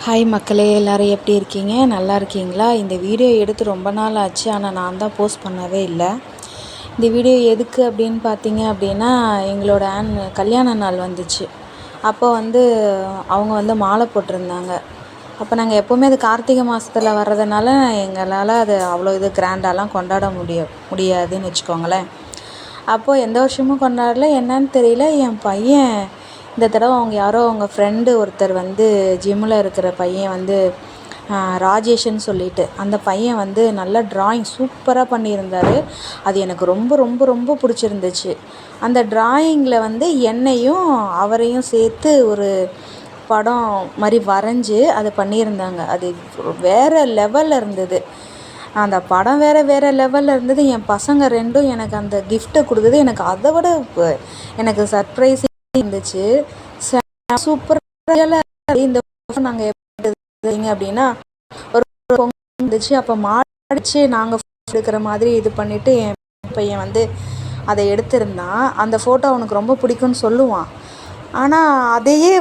Hi மக்களே, எல்லோரும் எப்படி இருக்கீங்க? நல்லா இருக்கீங்களா? இந்த வீடியோ எடுத்து ரொம்ப நாள் ஆச்சு, ஆனால் நான் தான் போஸ்ட் பண்ணவே இல்லை. இந்த வீடியோ எதுக்கு அப்படின்னு பார்த்தீங்க அப்படின்னா, எங்களோட கல்யாண நாள் வந்துச்சு. அப்போ அவங்க மாலை போட்டிருந்தாங்க. அப்போ நாங்கள் எப்போவுமே அது கார்த்திகை மாதத்தில் வர்றதுனால எங்களால் அது அவ்வளோ இது கிராண்டாலாம் கொண்டாட முடியாதுன்னு வச்சுக்கோங்களேன். அப்போது எந்த வருஷமும் கொண்டாடல, என்னன்னு தெரியல. என் பையன் இந்த தடவை அவங்க ஃப்ரெண்டு ஒருத்தர் ஜிம்மில் இருக்கிற பையன் ராஜேஷ்ன்னு சொல்லிட்டு அந்த பையன் நல்லா ட்ராயிங் சூப்பராக பண்ணியிருந்தார். அது எனக்கு ரொம்ப ரொம்ப ரொம்ப பிடிச்சிருந்துச்சு. அந்த ட்ராயிங்கில் என்னையும் அவரையும் சேர்த்து ஒரு படம் மாதிரி வரைஞ்சி அதை பண்ணியிருந்தாங்க. அது வேறு லெவலில் இருந்தது. அந்த படம் வேறு லெவலில் இருந்தது. என் பசங்க ரெண்டும் எனக்கு அந்த கிஃப்ட்டை கொடுத்தது எனக்கு அதை விட எனக்கு சர்ப்ரைஸிங் இருந்துச்சு. சூப்பராக இந்த நாங்கள் எப்படி அப்படின்னா ஒரு இருந்துச்சு. அப்போ மாடிச்சு நாங்கள் எடுக்கிற மாதிரி இது பண்ணிவிட்டு என் பையன் அதை எடுத்திருந்தான். அந்த ஃபோட்டோ அவனுக்கு ரொம்ப பிடிக்கும்னு சொல்லுவான். ஆனால் அதையே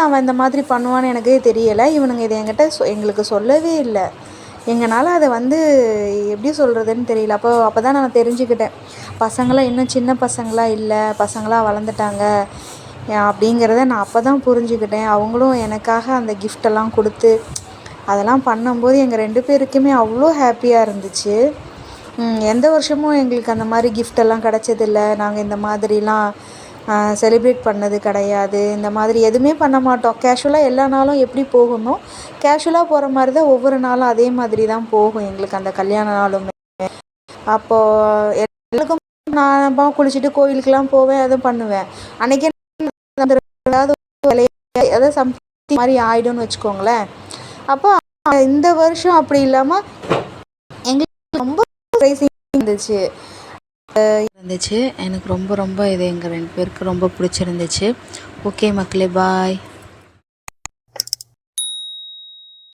அவன் இந்த மாதிரி பண்ணுவான்னு எனக்கே தெரியலை. இவனுங்க இதை எங்களுக்கு சொல்லவே இல்லை. எங்களால் அதை எப்படி சொல்கிறதுன்னு தெரியல. அப்போ தான் நான் தெரிஞ்சுக்கிட்டேன், பசங்களாம் இன்னும் சின்ன பசங்களாக இல்லை, பசங்களாக வளர்ந்துட்டாங்க அப்படிங்கிறத நான் அப்போ தான் புரிஞ்சுக்கிட்டேன். அவங்களும் எனக்காக அந்த கிஃப்டெல்லாம் கொடுத்து அதெல்லாம் பண்ணும்போது எங்கள் 2 பேருக்குமே அவ்வளோ ஹாப்பியாக இருந்துச்சு. எந்த வருஷமும் எங்களுக்கு அந்த மாதிரி கிஃப்டெல்லாம் கிடச்சதில்ல. நாங்கள் இந்த மாதிரிலாம் செலிப்ரேட் பண்ணது கிடையாது. இந்த மாதிரி எதுவுமே பண்ண மாட்டோம். கேஷுவலாக எல்லா நாளும் எப்படி போகணுமோ கேஷுவலாக போகிற மாதிரி தான் ஒவ்வொரு நாளும் அதே மாதிரி தான் போகும் எங்களுக்கு அந்த கல்யாண நாளுமே. அப்போது எல்லாருக்கும் நான் குளிச்சுட்டு கோவிலுக்கெலாம் போவேன், அதுவும் பண்ணுவேன். அன்றைக்கி ஏதாவது ஏதாவது சம்திங் மாதிரி ஆகிடும்னு வச்சுக்கோங்களேன். அப்போ இந்த வருஷம் அப்படி இல்லாமல் எங்களுக்கு ரொம்ப சர்ப்ரைசிங் இருந்துச்சு. எனக்கு ரொம்ப ரொம்ப இது எங்கள் 2 பேருக்கு ரொம்ப பிடிச்சிருந்துச்சு. ஓகே மக்களே, பாய்.